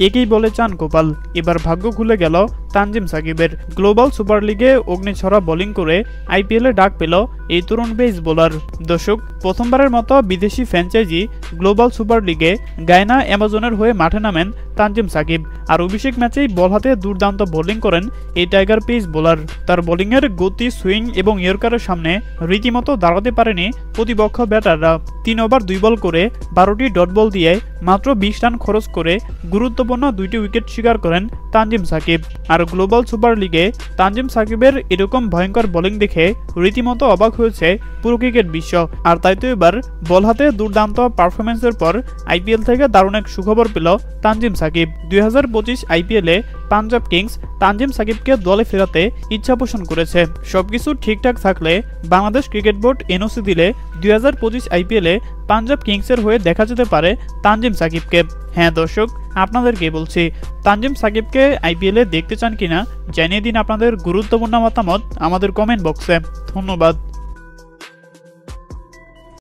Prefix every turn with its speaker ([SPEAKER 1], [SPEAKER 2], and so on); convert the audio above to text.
[SPEAKER 1] একেই বলে চান কপাল। এবার ভাগ্য খুলে গেল তানজিম সাকিবের। গ্লোবাল সুপার লিগে অগ্নিছড়া বোলিং করে আইপিএলে ডাক পেল এই তরুণ পেস বোলার। দর্শক, প্রথমবারের মতো বিদেশি ফ্র্যাঞ্চাইজি গ্লোবাল সুপার লিগে গায়না অ্যামাজনের হয়ে মাঠে নামেন তানজিম সাকিব। আর অভিষেক ম্যাচেই বল হাতে দুর্দান্ত বোলিং করেন এই টাইগার পেস বোলার। তার বোলিংয়ের গতি, সুইং এবং ইয়র্কারের সামনে রীতিমতো দাঁড়াতে পারেনি প্রতিপক্ষ ব্যাটাররা। 3 ওভার 2 বল করে 12টি ডট বল দিয়ে মাত্র 20 রান খরচ করে গুরুত্বপূর্ণ 2টি উইকেট শিকার করেন তানজিম সাকিব। আর গ্লোবাল সুপার লিগে তানজিম সাকিবের এরকম ভয়ঙ্কর বোলিং দেখে রীতিমতো অবাক হয়েছে পুরো ক্রিকেট বিশ্ব। আর তাই তো এবার বল হাতে দুর্দান্ত পারফরমেন্সের পর আইপিএল থেকে দারুণ এক সুখবর পেল তানজিম সাকিব। 2025 আইপিএলে পাঞ্জাব কিংস তানজিম সাকিবকে দলে ফেরাতে ইচ্ছা পোষণ করেছে। সবকিছু ঠিকঠাক থাকলে বাংলাদেশ ক্রিকেট বোর্ড এনওসি দিলে 2025 আইপিএলে পাঞ্জাব কিংসের হয়ে দেখা যেতে পারে তানজিম সাকিবকে। হ্যাঁ দর্শক, আপনাদেরকে বলছি, তানজিম সাকিবকে আইপিএলে দেখতে চান কিনা জানিয়ে দিন আপনাদের গুরুত্বপূর্ণ মতামত আমাদের কমেন্ট বক্সে। ধন্যবাদ।